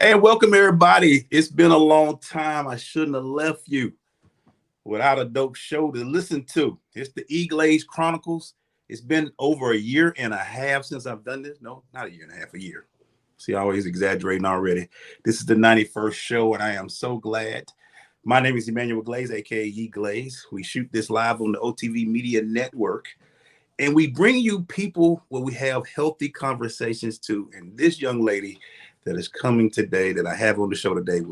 And welcome everybody. It's been a long time. I shouldn't have left you without a dope show to listen to. It's the EGlaze Chronicles. It's been over a year and a half since I've done this. No, not a year and a half, a year. See, always exaggerating already. This is the 91st show, and I am so glad. My name is Emmanuel Glaze, aka EGlaze. We shoot this live on the OTV Media Network. And we bring you people where we have healthy conversations too. And this young lady that is coming today, that I have on the show today,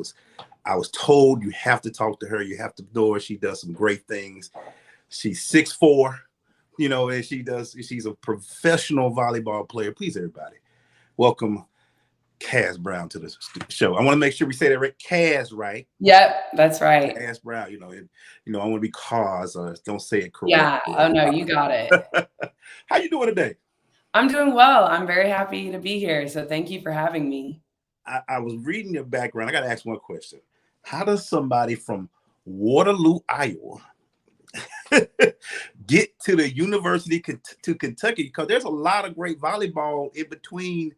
I was told you have to talk to her. You have to know her. She does some great things. She's 6'4", and she's a professional volleyball player. Please, everybody, welcome Kaz Brown to the show. I want to make sure we say that right. Kaz, right? Yep, that's right. Kaz Brown, I want to be Kaz. Don't say it correctly. Yeah. Oh no, you got it. How you doing today? I'm doing well. I'm very happy to be here. So thank you for having me. I was reading your background. I got to ask one question. How does somebody from Waterloo, Iowa, get to the University to Kentucky? Because there's a lot of great volleyball in between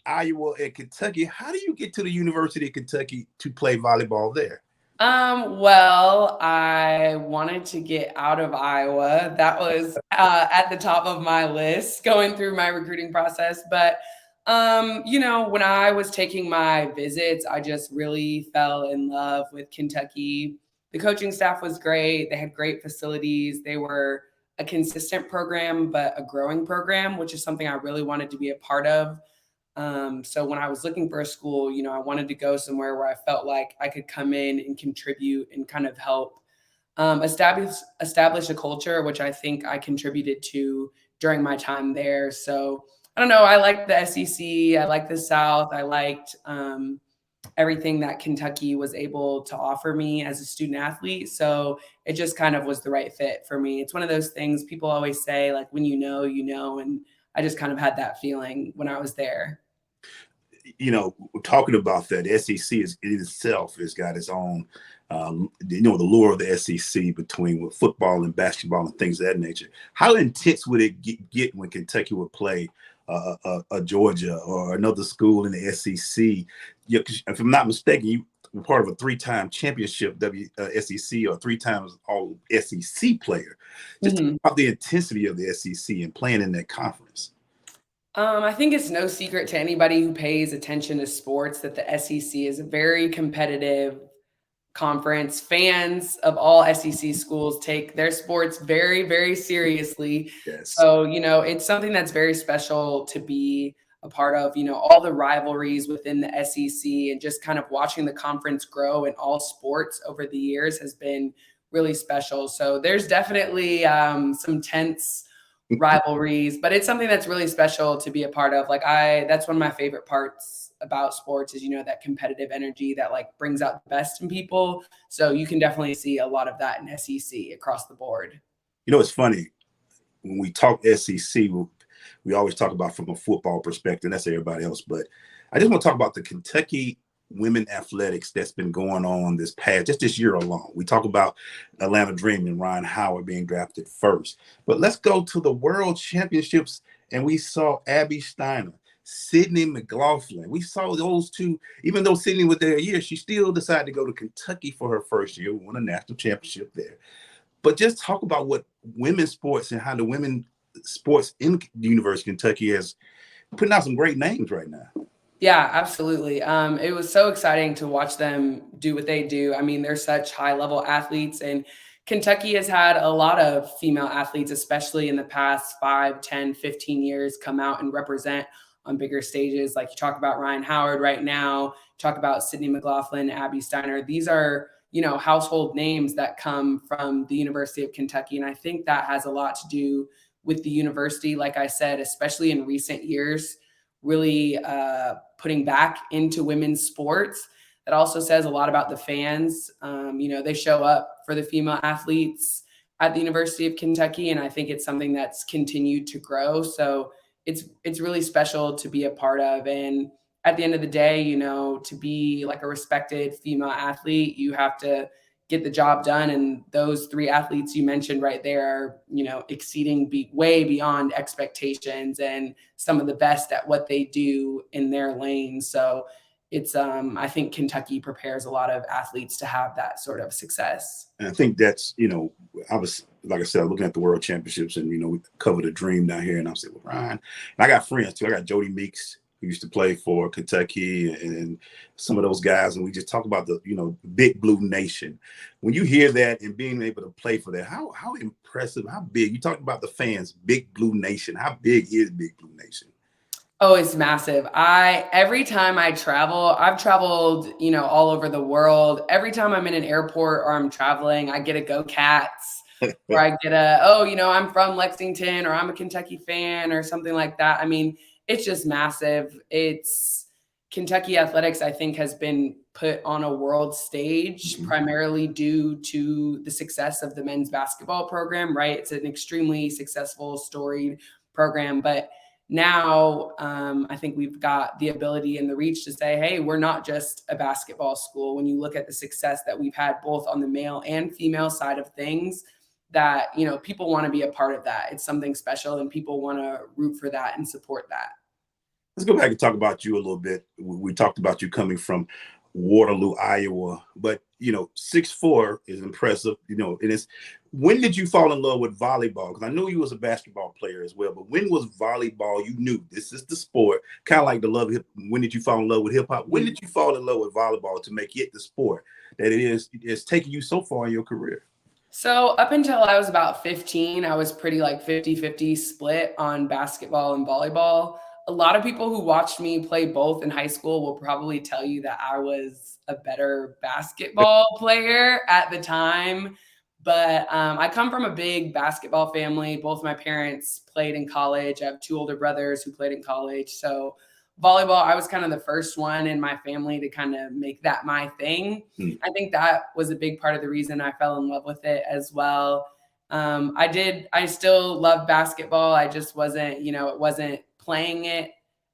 Iowa and Kentucky. How do you get to the University of Kentucky to play volleyball there? Well, I wanted to get out of Iowa. That was at the top of my list going through my recruiting process. But, when I was taking my visits, I just really fell in love with Kentucky. The coaching staff was great. They had great facilities. They were a consistent program, but a growing program, which is something I really wanted to be a part of. So when I was looking for a school, I wanted to go somewhere where I felt like I could come in and contribute and kind of help establish a culture, which I think I contributed to during my time there. So I don't know. I liked the SEC. I liked the South. I liked everything that Kentucky was able to offer me as a student athlete. So it just kind of was the right fit for me. It's one of those things people always say, like, when you know, and I just kind of had that feeling when I was there. Talking about that, the SEC in itself has got its own, the lure of the SEC between football and basketball and things of that nature. How intense would it get when Kentucky would play a Georgia or another school in the SEC? If I'm not mistaken, you were part of a 3-time championship SEC or 3 times all SEC player. Just about the intensity of the SEC and playing in that conference. I think it's no secret to anybody who pays attention to sports that the SEC is a very competitive conference. Fans of all SEC schools take their sports very, very seriously. Yes. So, it's something that's very special to be a part of, all the rivalries within the SEC and just kind of watching the conference grow in all sports over the years has been really special. So there's definitely some tense rivalries, but it's something that's really special to be a part of. That's one of my favorite parts about sports is, that competitive energy that brings out the best in people. So you can definitely see a lot of that in SEC across the board. It's funny when we talk SEC, we always talk about from a football perspective. That's everybody else. But I just want to talk about the Kentucky women athletics that's been going on just this year alone. We talk about Atlanta Dream and Ryan Howard being drafted first. But let's go to the World Championships, and we saw Abby Steiner, Sydney McLaughlin. We saw those two, even though Sydney was there a year, she still decided to go to Kentucky for her first year, won a national championship there. But just talk about what women's sports and how the women's sports in the University of Kentucky is putting out some great names right now. Yeah, absolutely. It was so exciting to watch them do what they do. I mean, they're such high-level athletes, and Kentucky has had a lot of female athletes, especially in the past 5, 10, 15 years, come out and represent on bigger stages. Like you talk about Ryan Howard right now, talk about Sydney McLaughlin, Abby Steiner. These are, household names that come from the University of Kentucky, and I think that has a lot to do with the university, like I said, especially in recent years, really putting back into women's sports. That also says a lot about the fans. They show up for the female athletes at the University of Kentucky, and I think it's something that's continued to grow. So it's really special to be a part of. And at the end of the day, to be a respected female athlete, you have to get the job done. And those 3 athletes you mentioned right there are, exceeding way beyond expectations and some of the best at what they do in their lane. So it's I think Kentucky prepares a lot of athletes to have that sort of success. And I think that's, I was, like I said, looking at the World Championships, and, we covered a dream down here. And I said, well, Ryan, and I got friends too. I got Jody Meeks, who used to play for Kentucky, and some of those guys. And we just talk about the, Big Blue Nation. When you hear that and being able to play for that, how impressive, how big, you talked about the fans, Big Blue Nation. How big is Big Blue Nation? Oh, it's massive. Every time I travel, I've traveled, all over the world. Every time I'm in an airport or I'm traveling, I get a Go Cats, or I get I'm from Lexington, or I'm a Kentucky fan, or something like that. I mean, it's just massive. Kentucky athletics, I think, has been put on a world stage primarily due to the success of the men's basketball program, right? It's an extremely successful, storied program, but now, I think we've got the ability and the reach to say, hey, we're not just a basketball school. When you look at the success that we've had both on the male and female side of things, that, people want to be a part of that. It's something special, and people want to root for that and support that. Let's go back and talk about you a little bit. We talked about you coming from Waterloo, Iowa, but 6'4" is impressive. When did you fall in love with volleyball? Because I knew you was a basketball player as well, but when was volleyball? You knew this is the sport, kind of like the love of hip. When did you fall in love with hip hop? When did you fall in love with volleyball to make it the sport that it is? It's taking you so far in your career. So up until I was about 15, I was pretty like 50-50 split on basketball and volleyball. A lot of people who watched me play both in high school will probably tell you that I was a better basketball player at the time. But I come from a big basketball family. Both my parents played in college. I have two older brothers who played in college. So volleyball, I was kind of the first one in my family to kind of make that my thing. I think that was a big part of the reason I fell in love with it as well. I still love basketball. I just wasn't, it wasn't playing it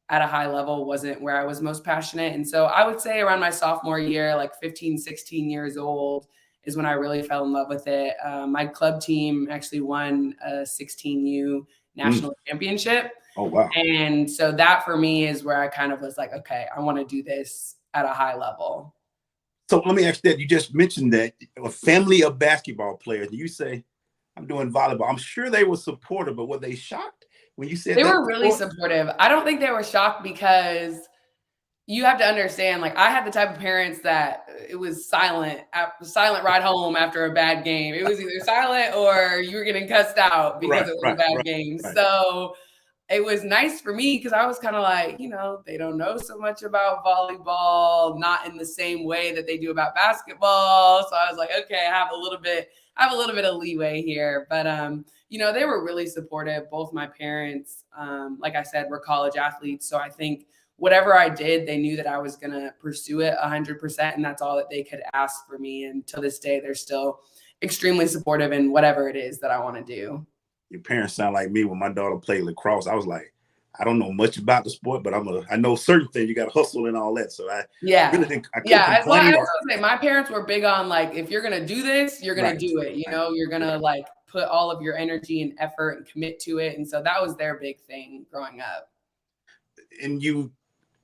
at a high level wasn't where I was most passionate. And so I would say around my sophomore year, like 15, 16 years old, is when I really fell in love with it. My club team actually won a 16U national championship. Oh, wow. And so that for me is where I kind of was like, okay, I want to do this at a high level. So let me ask that. You just mentioned that a family of basketball players. You say, I'm doing volleyball. I'm sure they were supportive, but were they shocked when you said they that were really supportive? I don't think they were shocked, because you have to understand, like, I had the type of parents that it was silent ride home after a bad game. It was either silent or you were getting cussed out because it was a bad game. Right. So it was nice for me because I was kind of like, they don't know so much about volleyball, not in the same way that they do about basketball. So I was like, okay, I have a little bit of leeway here. But, they were really supportive. Both my parents, like I said, were college athletes. So I think whatever I did, they knew that I was going to pursue it 100%. And that's all that they could ask for me. And to this day, they're still extremely supportive in whatever it is that I want to do. Your parents sound like me. When my daughter played lacrosse, I was like, I don't know much about the sport, but I know certain things. You got to hustle and all that. So I really think I was say, my parents were big on, like, if you're going to do this, you're going to do it. You're going to like put all of your energy and effort and commit to it. And so that was their big thing growing up. And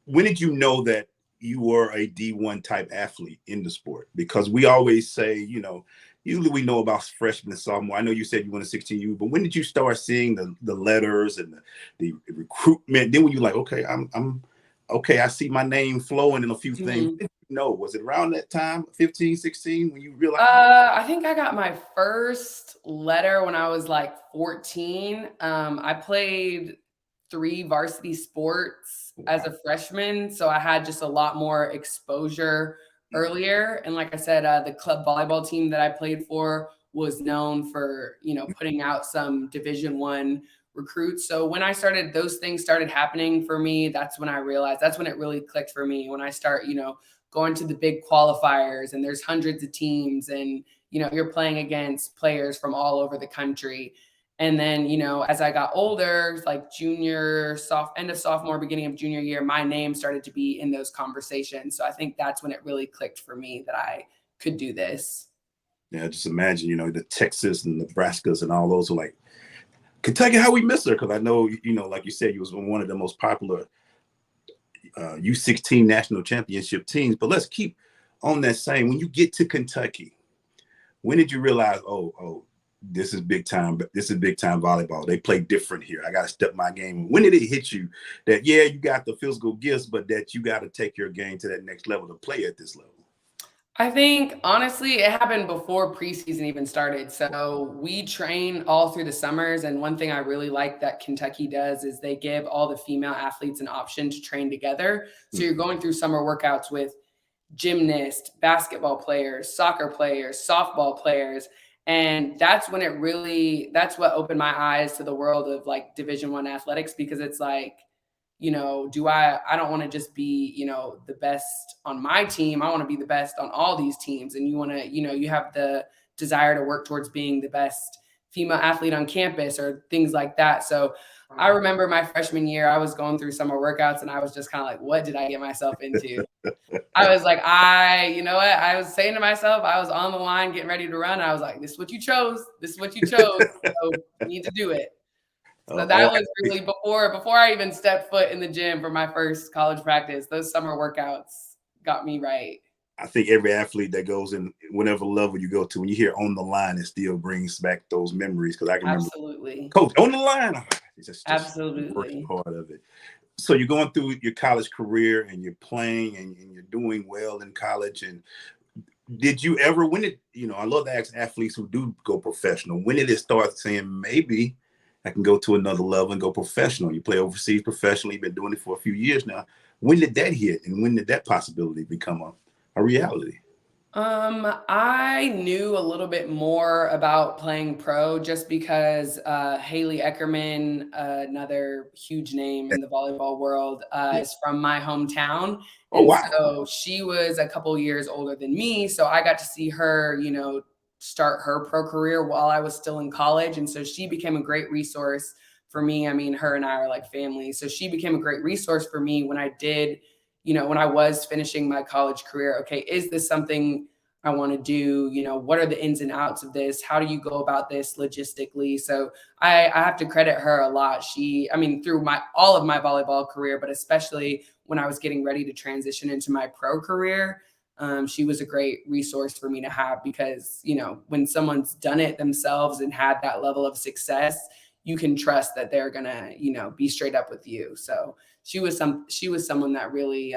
when did you know that you were a D1 type athlete in the sport? Because we always say, usually we know about freshman and sophomore. I know you said you won a 16U, but when did you start seeing the letters and the recruitment? Then when you like, okay, I'm okay, I see my name flowing in a few things. Was it around that time, 15, 16, when you realized? I think I got my first letter when I was like 14. I played 3 varsity sports as a freshman. So I had just a lot more exposure earlier. And like I said, the club volleyball team that I played for was known for, putting out some Division I recruits. So when those things started happening for me, that's when I realized, that's when it really clicked for me. When I start, going to the big qualifiers and there's hundreds of teams and, you're playing against players from all over the country. And then, as I got older, like end of sophomore, beginning of junior year, my name started to be in those conversations. So I think that's when it really clicked for me that I could do this. Yeah, just imagine, the Texas and Nebraskas and all those are like, Kentucky, how we miss her? Because I know, like you said, you was one of the most popular U16 national championship teams. But let's keep on that same. When you get to Kentucky, when did you realize, oh, this is big time. This is big time volleyball. They play different here. I got to step my game. When did it hit you that, yeah, you got the physical gifts, but that you got to take your game to that next level to play at this level? I think honestly, it happened before preseason even started. So we train all through the summers. And one thing I really like that Kentucky does is they give all the female athletes an option to train together. So you're going through summer workouts with gymnasts, basketball players, soccer players, softball players. And that's when that's what opened my eyes to the world of like Division I athletics, because it's like, I don't want to just be, the best on my team. I want to be the best on all these teams. And you want to, you have the desire to work towards being the best female athlete on campus or things like that. So I remember my freshman year, I was going through summer workouts and I was just kind of like, what did I get myself into? I was like, I was saying to myself, I was on the line getting ready to run. I was like, this is what you chose. This is what you chose. So you need to do it. So that was really before I even stepped foot in the gym for my first college practice. Those summer workouts got me right. I think every athlete that goes in, whatever level you go to, when you hear on the line, it still brings back those memories. Because I can remember, absolutely, coach on the line. It's just absolutely part of it. So you're going through your college career and you're playing and you're doing well in college. And did you ever, I love to ask athletes who do go professional, when did it start saying maybe I can go to another level and go professional? You play overseas professionally, you've been doing it for a few years now. When did that hit and when did that possibility become a reality? I knew a little bit more about playing pro just because Haley Eckerman, another huge name in the volleyball world, is from my hometown. And wow. So she was a couple years older than me. So I got to see her, start her pro career while I was still in college. And so she became a great resource for me. I mean, her and I are like family. So she became a great resource for me when I did, when I was finishing my college career. Okay, is this something I want to do? What are the ins and outs of this? How do you go about this logistically? So I have to credit her a lot. Through all of my volleyball career, but especially when I was getting ready to transition into my pro career, she was a great resource for me to have because, when someone's done it themselves and had that level of success, you can trust that they're going to, be straight up with you. So she was someone that really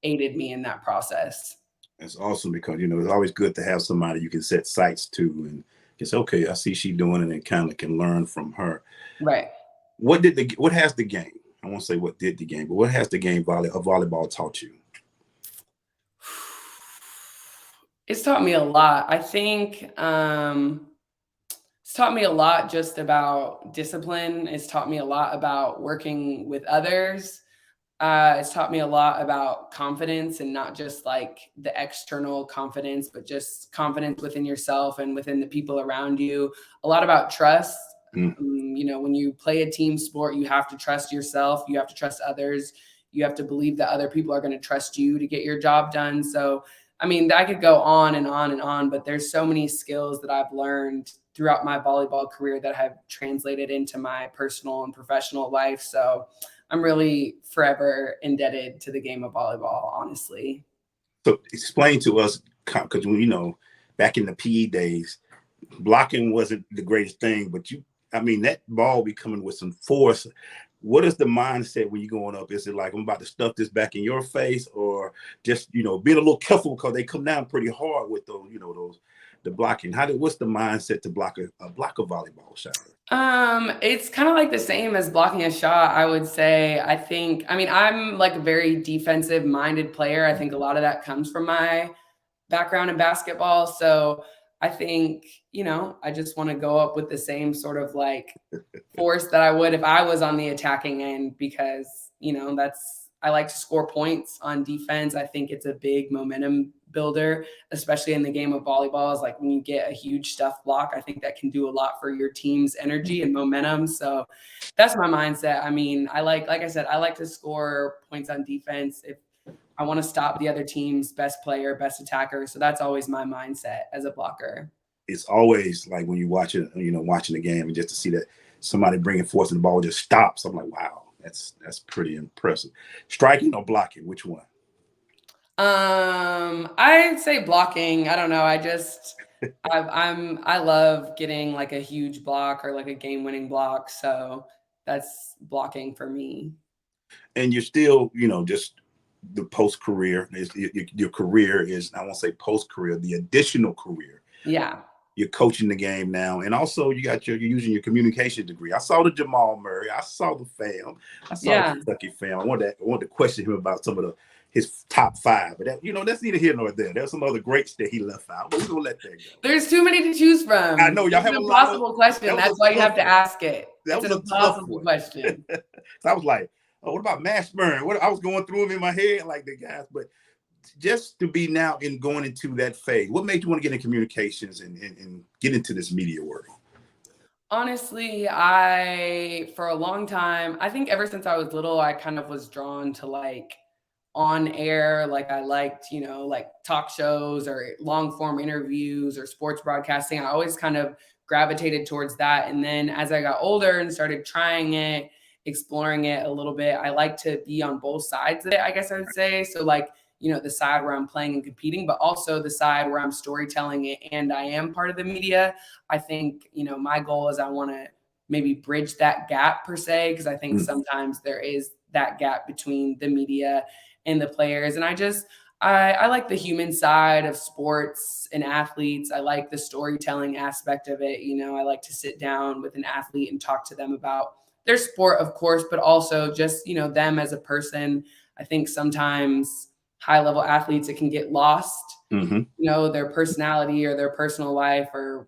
aided me in that process. That's awesome because, it's always good to have somebody you can set sights to and it's okay. I see she doing it and kind of can learn from her. Right. What has the game? I won't say what did the game, but what has the game of volleyball taught you? It's taught me a lot. I think it's taught me a lot just about discipline. It's taught me a lot about working with others. It's taught me a lot about confidence and not just like the external confidence, but just confidence within yourself and within the people around you. A lot about trust. When you play a team sport, you have to trust yourself. You have to trust others. You have to believe that other people are going to trust you to get your job done. So, I could go on and on and on, but there's so many skills that I've learned throughout my volleyball career that have translated into my personal and professional life. So I'm really forever indebted to the game of volleyball, honestly. So explain to us, because back in the PE days, blocking wasn't the greatest thing, but that ball be coming with some force. What is the mindset when you're going up? Is it like, I'm about to stuff this back in your face, or just, being a little careful because they come down pretty hard with those, the blocking? What's the mindset to block a volleyball shot? It's kind of like the same as blocking a shot, I would say. I'm like a very defensive minded player. I think a lot of that comes from my background in basketball. So I think, I just want to go up with the same sort of like force that I would if I was on the attacking end, because, I like to score points on defense. I think it's a big momentum builder, especially in the game of volleyball. Is like when you get a huge stuff block, I think that can do a lot for your team's energy and momentum. So that's my mindset. Like I said, I like to score points on defense if I want to stop the other team's best player, best attacker. So that's always my mindset as a blocker. It's always like when you watch it, watching the game and just to see that somebody bringing force in the ball just stops. I'm like, wow. That's pretty impressive. Striking or blocking, which one? I'd say blocking. I don't know. I love getting like a huge block or like a game-winning block. So that's blocking for me. And you're still, just the post career is your career is, I won't say post career, the additional career. Yeah. You're coaching the game now, and also you're using your communication degree. I saw the Jamal Murray, I saw the fam, I saw the Yeah. Kentucky fam. I wanted to question him about some of his top five, but that's neither here nor there. There's some other greats that he left out, but we're gonna let that go. There's too many to choose from. I know y'all It's have an a lot impossible question. That's why you have to ask it. That It's was an impossible question. So I was like, oh, what about Mashburn? I was going through them in my head like the guys, but just to be now in going into that phase, what made you want to get in communications and get into this media world? Honestly, for a long time, I think ever since I was little, I kind of was drawn to like on air. Like I liked, like talk shows or long form interviews or sports broadcasting. I always kind of gravitated towards that. And then as I got older and started trying it, exploring it a little bit, I like to be on both sides of it, I guess I would say. So like, the side where I'm playing and competing, but also the side where I'm storytelling it and I am part of the media. I think, my goal is I want to maybe bridge that gap per se, because I think sometimes there is that gap between the media and the players. And I like the human side of sports and athletes. I like the storytelling aspect of it. I like to sit down with an athlete and talk to them about their sport, of course, but also just, them as a person. I think sometimes high level athletes, it can get lost, their personality or their personal life or,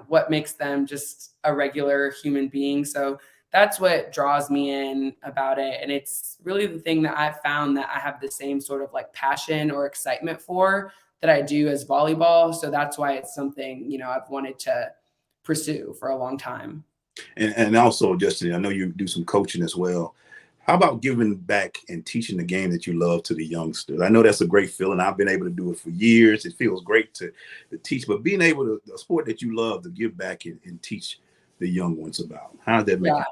what makes them just a regular human being. So that's what draws me in about it. And it's really the thing that I've found that I have the same sort of like passion or excitement for that I do as volleyball. So that's why it's something, I've wanted to pursue for a long time. And also, Justin, I know you do some coaching as well. How about giving back and teaching the game that you love to the youngsters? I know that's a great feeling. I've been able to do it for years. It feels great to teach, but being able to, a sport that you love, to give back and teach the young ones about, how does that make you?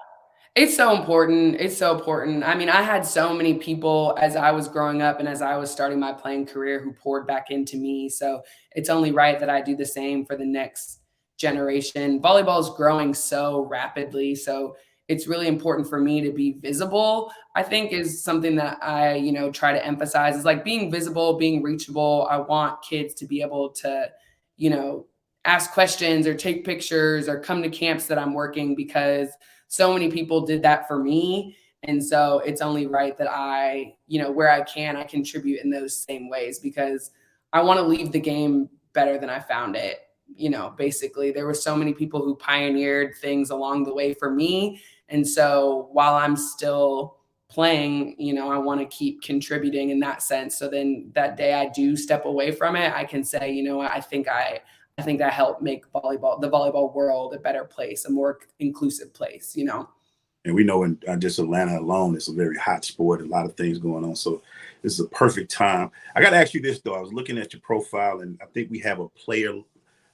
It's so important. It's so important. I mean, I had so many people as I was growing up and as I was starting my playing career who poured back into me. So it's only right that I do the same for the next generation. Volleyball is growing so rapidly. So it's really important for me to be visible, I think is something that I, try to emphasize is like being visible, being reachable. I want kids to be able to, ask questions or take pictures or come to camps that I'm working, because so many people did that for me. And so it's only right that I, where I can, I contribute in those same ways, because I want to leave the game better than I found it. Basically there were so many people who pioneered things along the way for me. And so while I'm still playing, I want to keep contributing in that sense. So then that day I do step away from it, I can say, I think I help make the volleyball world a better place, a more inclusive place, And we know in just Atlanta alone, it's a very hot sport, a lot of things going on. So this is a perfect time. I got to ask you this, though. I was looking at your profile, and I think we have a player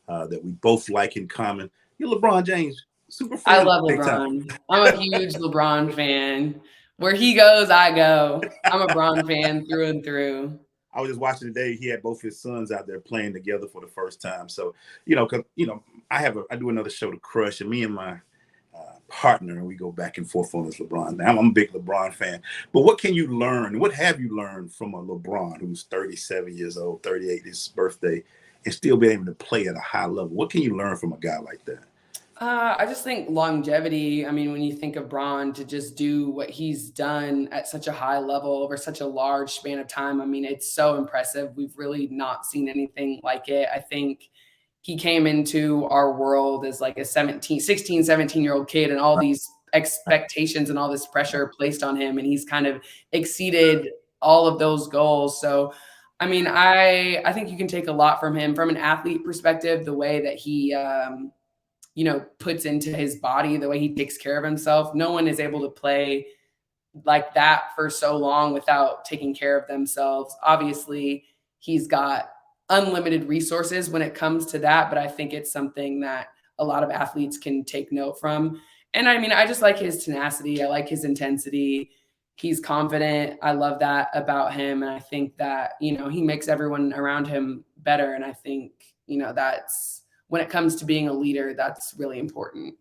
that we both like in common. You're LeBron James, super fan. I love LeBron. I'm a huge LeBron fan. Where he goes, I go. I'm a Bron fan through and through. I was just watching today. He had both his sons out there playing together for the first time. So, cause I do another show, The Crush, and me and my partner, and we go back and forth on this LeBron. I'm a big LeBron fan. But what can you learn? What have you learned from a LeBron who's 37 years old, 38, his birthday, and still being able to play at a high level? What can you learn from a guy like that? I just think longevity. I mean, when you think of Bron, to just do what he's done at such a high level over such a large span of time, I mean, it's so impressive. We've really not seen anything like it. I think he came into our world as like a 16, 17-year-old kid, and all these expectations and all this pressure placed on him, and he's kind of exceeded all of those goals. So, I mean, I think you can take a lot from him from an athlete perspective, the way that he puts into his body, the way he takes care of himself. No one is able to play like that for so long without taking care of themselves. Obviously, he's got unlimited resources when it comes to that, but I think it's something that a lot of athletes can take note from. And I mean, I just like his tenacity. I like his intensity. He's confident. I love that about him. And I think that, he makes everyone around him better. And I think, that's when it comes to being a leader, that's really important.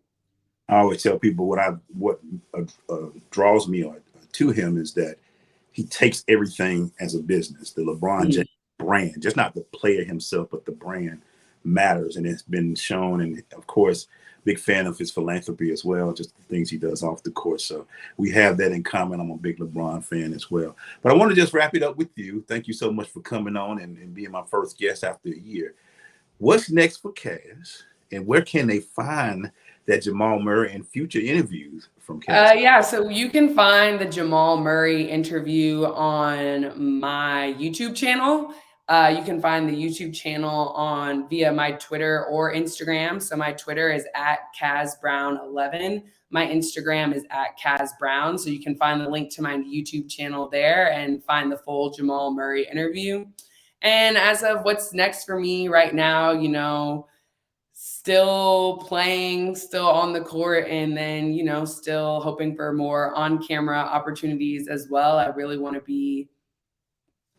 I always tell people what draws me to him is that he takes everything as a business. The LeBron James brand, just not the player himself, but the brand matters. And it's been shown. And of course, big fan of his philanthropy as well, just the things he does off the court. So we have that in common. I'm a big LeBron fan as well. But I want to just wrap it up with you. Thank you so much for coming on and being my first guest after a year. What's next for Kaz? And where can they find that Jamal Murray and future interviews from Kaz? Yeah, so you can find the Jamal Murray interview on my YouTube channel. You can find the YouTube channel via my Twitter or Instagram. So my Twitter is at Kaz Brown 11. My Instagram is at Kaz Brown. So you can find the link to my YouTube channel there and find the full Jamal Murray interview. And as of what's next for me right now, still playing, still on the court, and then, still hoping for more on-camera opportunities as well. I really want to be,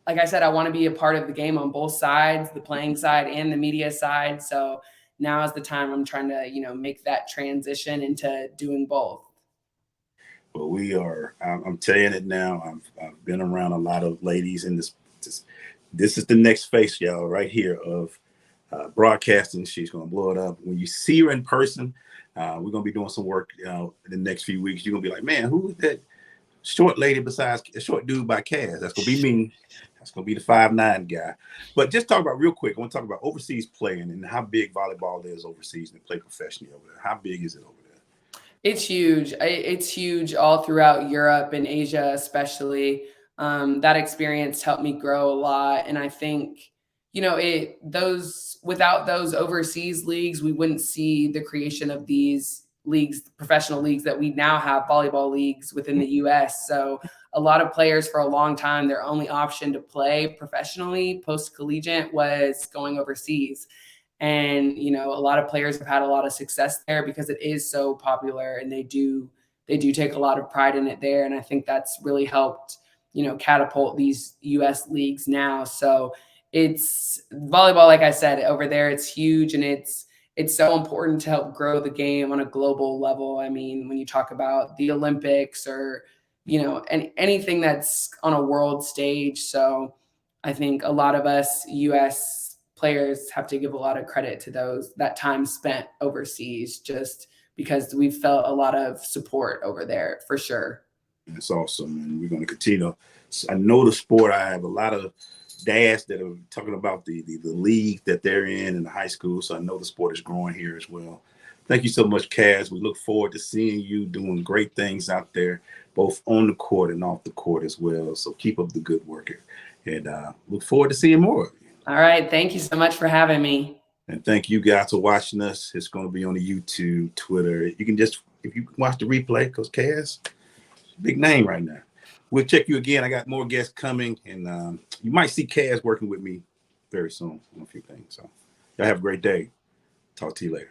like I said, I want to be a part of the game on both sides, the playing side and the media side. So now is the time I'm trying to, make that transition into doing both. Well, I'm telling it now. I've been around a lot of ladies in this is the next face, y'all, right here of broadcasting. She's going to blow it up. When you see her in person, we're going to be doing some work in the next few weeks. You're going to be like, man, who's that short lady besides a short dude by Kaz? That's going to be me. That's going to be the 5'9" guy. But just talk about real quick. I want to talk about overseas playing and how big volleyball is overseas and play professionally over there. How big is it over there? It's huge. It's huge all throughout Europe and Asia, especially. That experience helped me grow a lot. And I think, without those overseas leagues, we wouldn't see the creation of these leagues, professional leagues that we now have, volleyball leagues within the US. So a lot of players for a long time, their only option to play professionally post-collegiate was going overseas. And, a lot of players have had a lot of success there because it is so popular and they do take a lot of pride in it there. And I think that's really helped, catapult these US leagues now. So it's volleyball, like I said, over there, it's huge. And it's so important to help grow the game on a global level. I mean, when you talk about the Olympics or, and anything that's on a world stage. So I think a lot of us US players have to give a lot of credit to that time spent overseas, just because we've felt a lot of support over there for sure. It's awesome. And we're going to continue. I know the sport. I have a lot of dads that are talking about the league that they're in the high school. So I know the sport is growing here as well. Thank you so much, Kaz. We look forward to seeing you doing great things out there, both on the court and off the court as well. So keep up the good work, and look forward to seeing more of you. All right. Thank you so much for having me. And thank you guys for watching us. It's going to be on the YouTube, Twitter. You can if you watch the replay, because Kaz, big name right now. We'll check you again. I got more guests coming, and you might see Kaz working with me very soon on a few things. So y'all have a great day. Talk to you later.